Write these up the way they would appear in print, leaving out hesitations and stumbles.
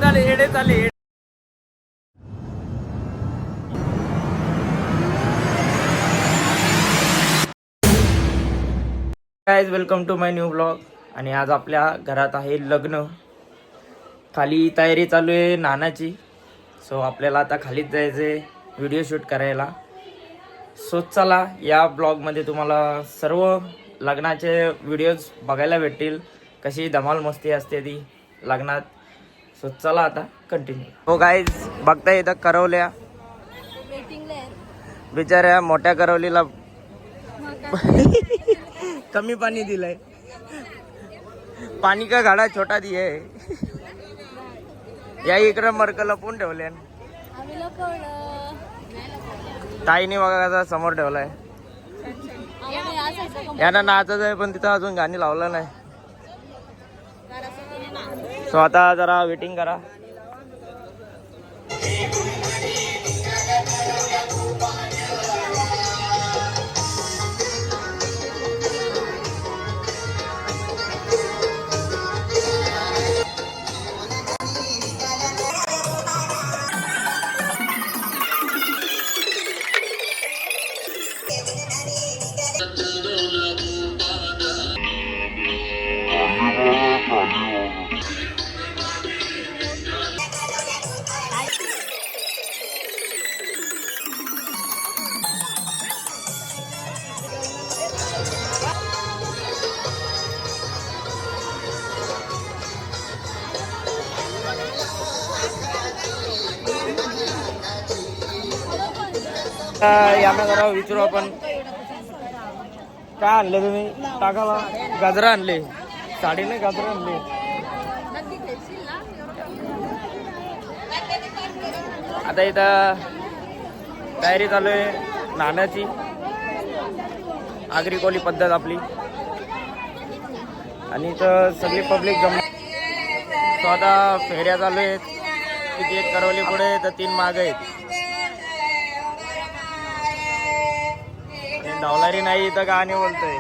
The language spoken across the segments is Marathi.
चाल येडे चाले. Guys welcome to my new blog. आणि आज आपल्या घरात आहे लग्न. खाली तयारी चालू आहे नानाची. सो आपल्याला आता खालीच जायचे व्हिडिओ शूट करायला. सो चला या ब्लॉगमध्ये तुम्हाला सर्व लग्नाचे व्हिडिओज बघायला भेटतील. कशी धमाल मस्ती असते ती लग्नात. सो चला आता कंटिन्यू. हो गाईज बघता इथं करवल्या बिचाऱ्या मोठ्या करवलीला कमी पाणी दिलंय. पाणी का गाडा छोटा दिये. या इकडं मरक लपून ठेवले. ताईने बघा कसा समोर ठेवलाय. यांना नाचत आहे पण तिथं अजून गाणी लावलं नाही. सो आता जरा वेटिंग करा. यांना जरा विचारू आपण. काय आणले तुम्ही टाकाला? गाजरा आणले. साडीने गाजरा आणले. आता इथं तयारी चालू आहे नाण्याची. आगरी कोली पद्धत आपली. आणि इथं सगळी पब्लिक जम. सो आता फेऱ्या चालू आहेत. किती एक करवली पुढे तर 3 माग आहेत. डॉलरी नाही इथं गाणी बोलतोय.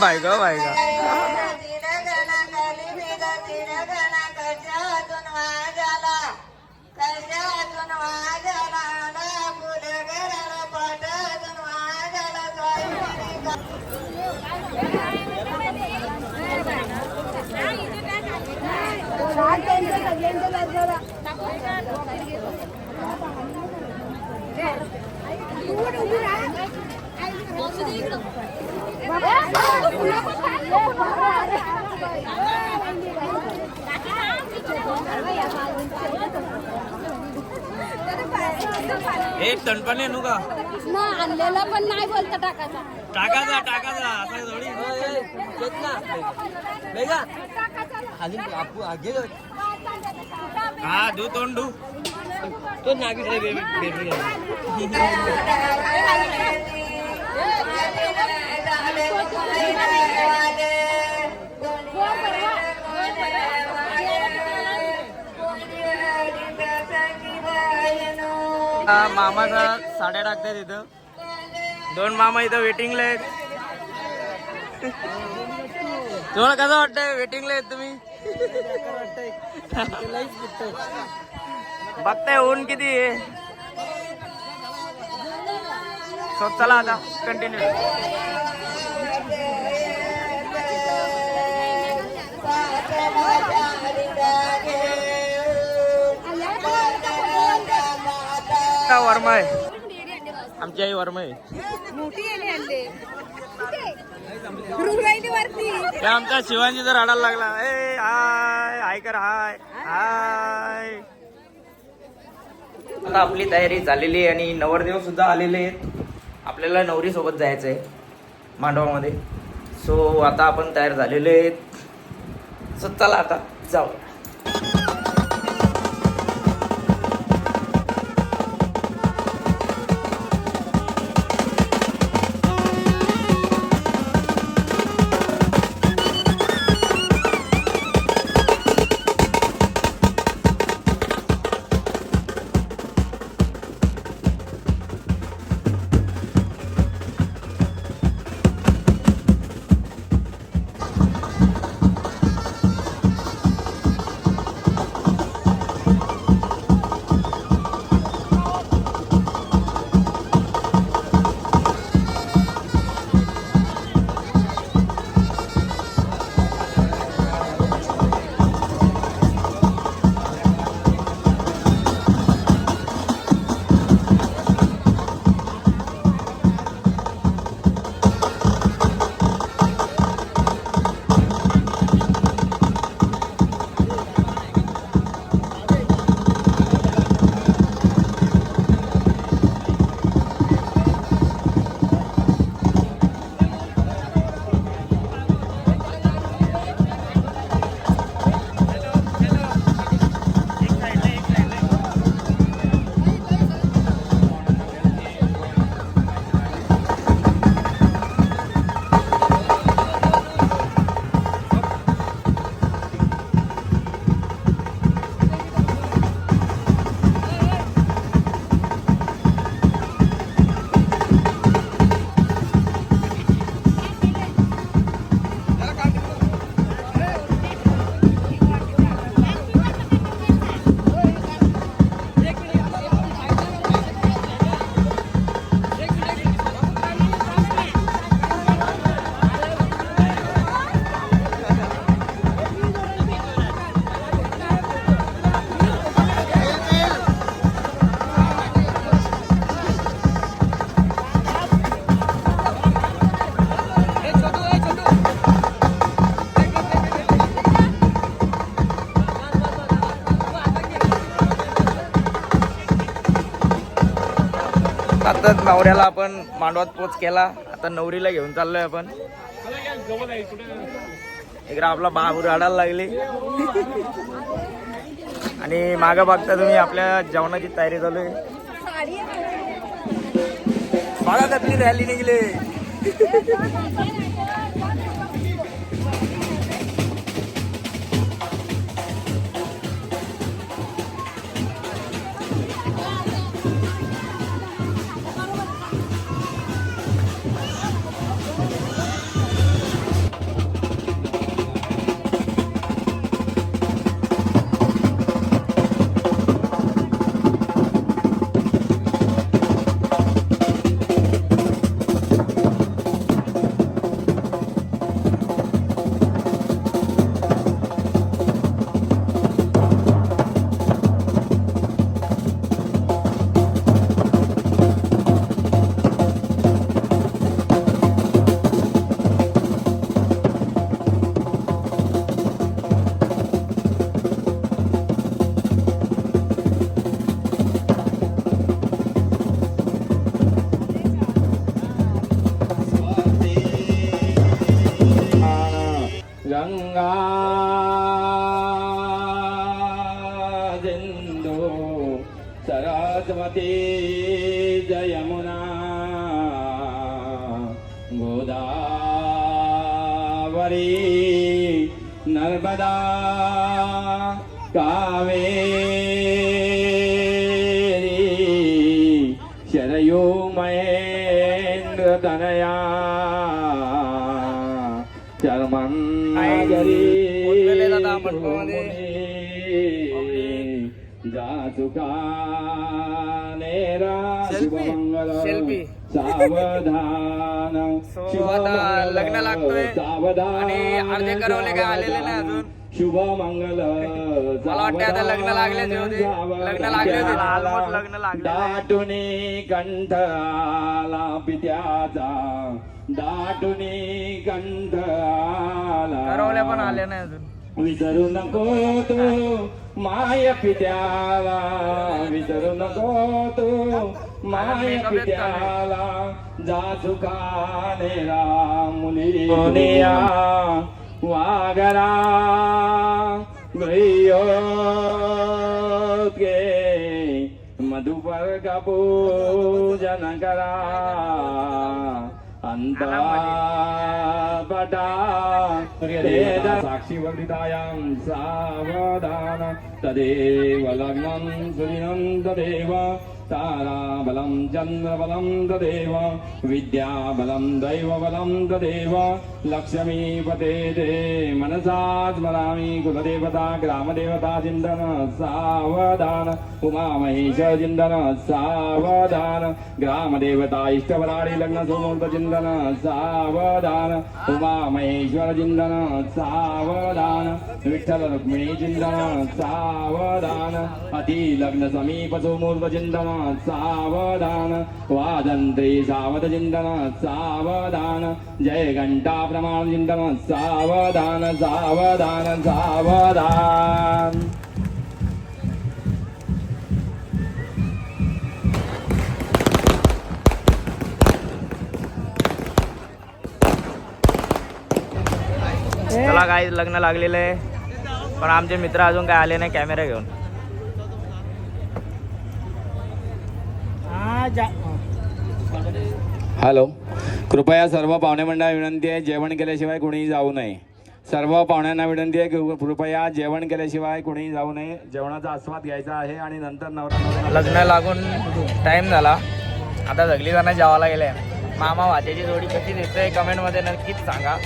बाय ग बाय ग. एक तणपणे नु का ना आणलेला पण नाही बोलता टाकायचा. टाकायचा टाकायचा असं थोडी. हा दू तोंड दू तो नागीच रे बेबी. मामाचा साड्या टाकतात इथं. 2 मामा इथं वेटिंगला आहेत. तुम्हाला कसं वाटतंय वेटिंगला आहेत तुम्ही? बघताय ऊन किती आहे. सो चला आता कंटिन्यू. वर्मा आहे आमची आई. वर्मा आहे. आमचा शिवांशी जर रडायला लागला. ए हाय हाय कर हाय हाय. आता आपली तयारी झालेली आहे आणि नवरदेव सुद्धा आलेले आहेत. आपल्याला नवरी सोबत जायचं आहे मांडवामध्ये. सो आता आपण तयार झालेले आहेत. सो चला आता जाऊ. आता नवऱ्याला आपण मांडवात पोच केला. आता नवरीला घेऊन चाललोय आपण. इकडे आपला बाबू रडायला लागले. आणि मागं बघता तुम्ही आपल्या जेवणाची तयारी चालू आहे. बघा कसली रॅली निघले. गंगा सिंधु सरस्वती जयमुना गोदावरी नर्मदा कावेरी शरयू महेंद्र तनया पोचलेले दादा मंडपामध्ये. सेल्फी सावधान. आता लग्न लागतोय आणि अर्धे करवले काय आलेले नाही अजून. शुभ मंगल. मला वाटतं आता लग्न लागले होते. लग्न लागले होते. ऑलमोस्ट लग्न लागले. दाटुनी कंठ आला पित्याचा. दाटुनी कंठ आला. करवल्या पण आल्या नाही अजून. विसरू नको तू माय पित्याला. विसरू नको तू माय पित्याला. जा चुकाने मुली वागरा गयो के मधुपर का पूजन करा. अंता पटा साक्षी वर्धितायां सावधान. तदेव लग्नं सुदिनं तदेव ताराबलं चन्द्रबलं तदेव विद्याबलं दैवबलं तदेव. लक्ष्मीपते ते मनसा स्मरामि. कुलदेवता ग्रामदेवता चिन्तन सावधान. उमामहेश चिन्तन सावधान. ग्रामदेवता इष्टवराळी लग्न सुमुहूर्त चिन्तन सावधान. उमामहेश्वर चिन्तन सावधान. विठ्ठल रुक्मिणी चिन्तन सावधान. अति लग्न समीप सुमुहूर्त चिन्तन सावधान. वादन्त्री सावध चिन्तन सावधान. जय घंटा प्रमाण चिन्तन सावधान सावधान सावधान. चला काय लग्न लागलेलं आहे पण आमचे मित्र अजून काय आले नाही कॅमेरा घेऊन. हॅलो. कृपया सर्व पाहुणे मंडळाला विनंती आहे जेवण केल्याशिवाय कोणीही जाऊ नये. सर्व पाहुण्यांना विनंती आहे कृपया जेवण केल्याशिवाय कोणीही जाऊ नये. जेवणाचा आस्वाद घ्यायचा आहे आणि नंतर नवरा. लग्न लागून टाइम झाला. आता सगळी जण जेवायला गेले. मामा भाच्याची जोडी कशी दिसते कमेंटमध्ये नक्कीच सांगा.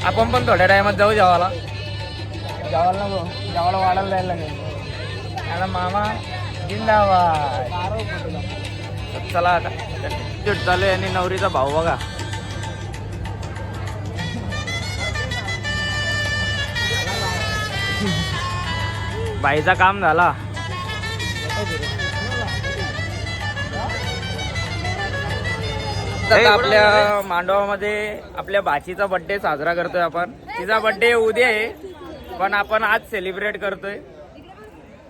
आपण पण थोड्या टायमात जाऊ जेवायला. जेवायला नको जेवायला वाढायला जायला लागेल. आता मामा जिंदाबाद. चला आता चालू आहे. आणि नवरीचा भाऊ बघा. बाईचा काम झाला. आपल्या मांडवामध्ये आपल्या भाचीचा बर्थडे साजरा करतोय आपण. तिचा बर्थडे उद्या आहे पण आपण आज सेलिब्रेट करतोय.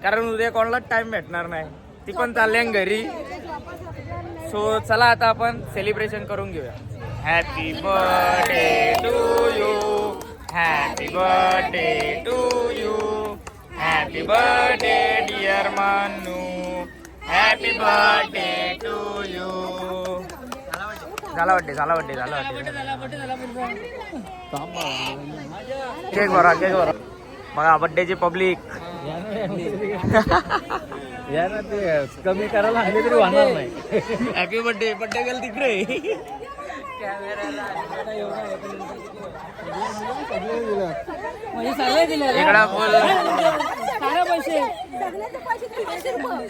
कारण उद्या कोणालाच टाइम भेटणार नाही. ती पण चालली घरी. सो चला आता आपण सेलिब्रेशन करून घेऊया. Happy birthday to you, happy birthday to you, happy birthday dear Manu, happy birthday to you. झाला बड्डे. केक भरा. बघा बड्डेची पब्लिक. या ना ते कमी करायला हवे तरी होणार नाही. हॅपी बर्थडे गेल तिकडे. इकडा बोल.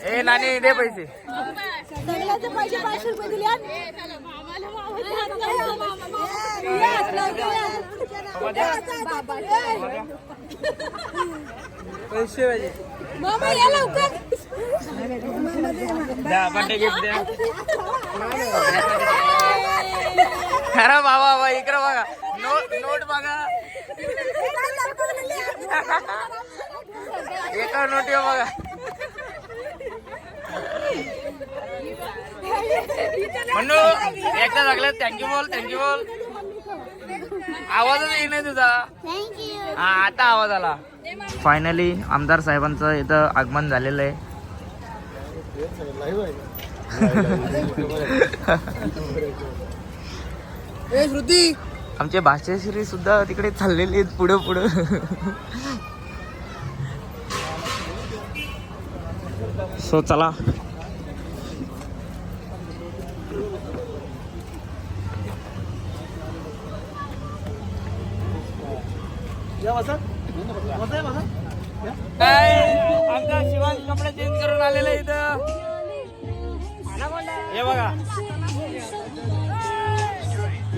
ए नानी दे पैसे. पैसे पाहिजे. द्या बर्थडे गिफ्ट द्या. खरं बाबा इकडं बघा. नोट बघा. एका नोटी बघा. म्हणू एकदा लागलं. थँक्यू बोल. आवाजच येई नाही तुझा. हा आता आवाज आला. फायनली आमदार साहेबांचं इथं आगमन झालेलं आहे. आमचे भाषाश्री सुद्धा तिकडे चाललेले आहेत पुढं. सो चला. काय आमचा शिवान कपडे चेंज करून आलेलं इथं. हे बघा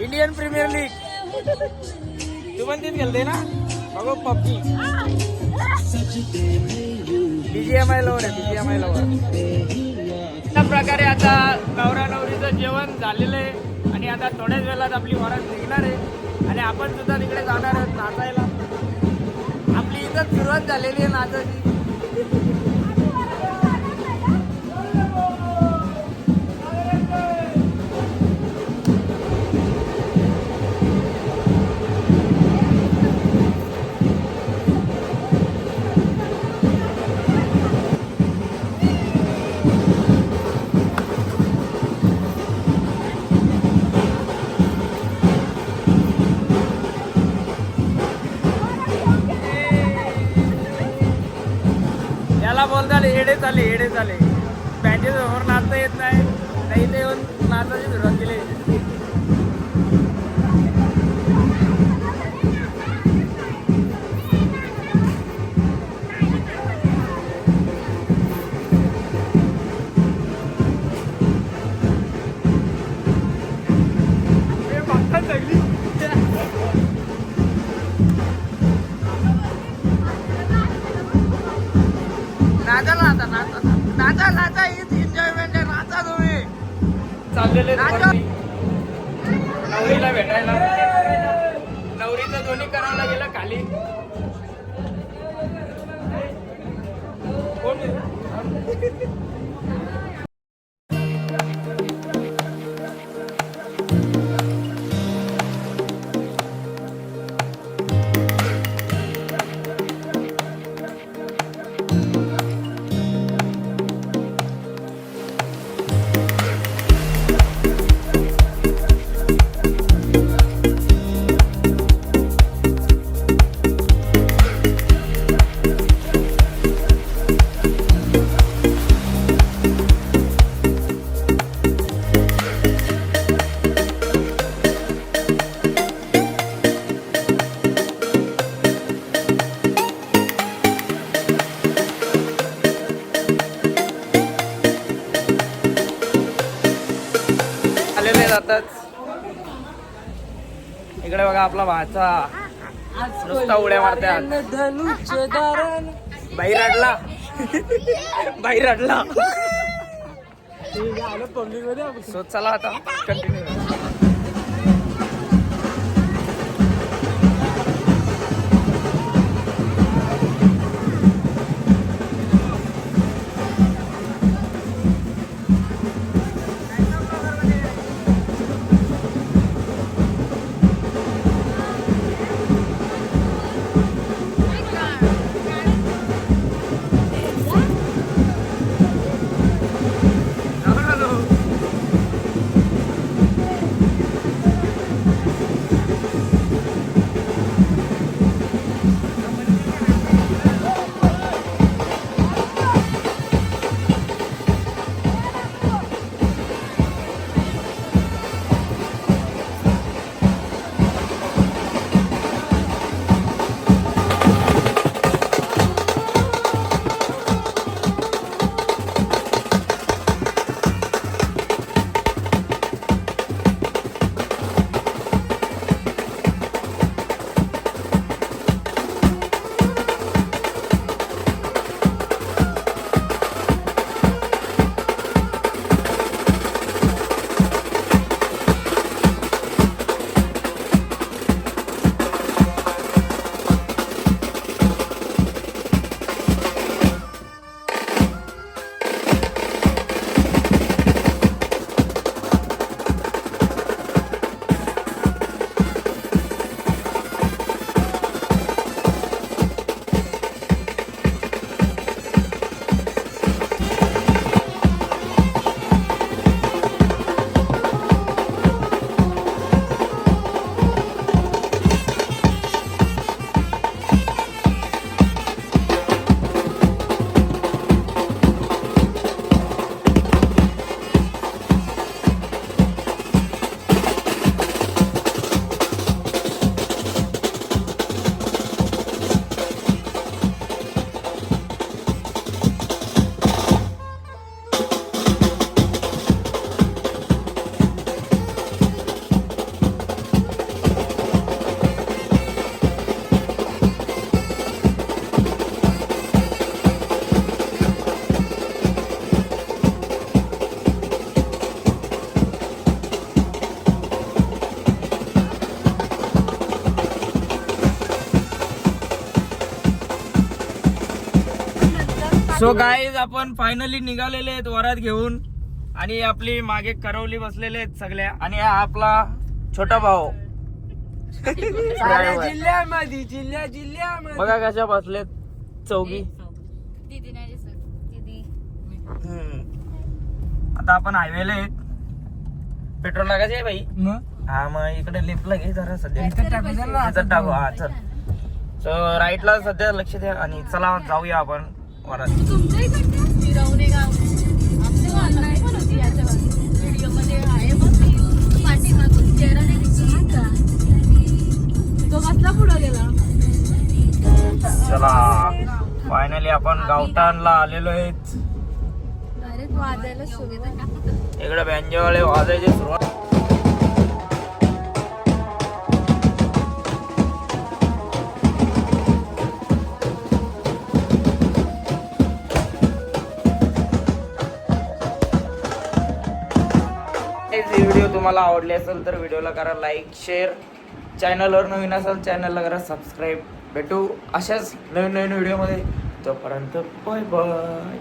इंडियन प्रीमियर लीग. तू पण तीच खेळते ना. बघू पबजी. BGMI लवर अशा प्रकारे आता नवरा नवरीचं जेवण झालेलं आहे आणि आता थोड्याच वेळात आपली वरात निघणार आहे आणि आपण सुद्धा तिकडे जाणार आहोत नाचायला. आपली इथं सुरुवात झालेली आहे नाचाची. याला बोलताले येडे चाले. बँडच्या समोर नाचता येत नाही. इथे येऊन नाचाची सुरुवात केली. नाचा एन्जॉयमेंट आहे. नाचा तुम्ही. चाललेले नवरीला भेटायला. नवरीचं दोन्ही करायला गेलं खाली. जातात. इकडे बघा आपला भाचा नुसता उड्या मारतात. बाई रडला. सो चला आता कंटिन्यू. सो गाईज आपण फायनली निघालेले आहेत वरात घेऊन आणि आपली मागे करवली बसलेले आहेत सगळ्या आणि हा आपला छोटा भाऊ जिल्ह्यामध्ये जिल्ह्यामध्ये बघा कशा बसलेत चौघी. दीदी नाही दिसत. दीदी आता आपण हायवेला आहेत. पेट्रोल लागायचं आहे बाई. हा मग इकडे लिफ्टला घे जरा सध्या इथं टाकू. हा चल. सो राईटला सध्या लक्ष द्या आणि चला जाऊया आपण वरात. तुमच्या इकडच्या फिरवणे गाव आमच्या गावाला पण होती याच्या व्हिडिओ मध्ये आहे बघ पाठीमागून चेहरा नाही दिसत का तो कसला पुढे गेला. चला फायनली आपण गावठाणला आलेलो आहेत. डायरेक्ट वाजायला सुरू. इकडे बँजोवाले वाजायचे सुरुवात. व्हिडिओ तुम्हाला आवडली असेल तर व्हिडिओला करा लाईक शेअर. चॅनलवर नवीन असेल चॅनलला करा सबस्क्राईब. भेटू अशाच नवीन नवीन व्हिडिओमध्ये. तोपर्यंत बाय बाय.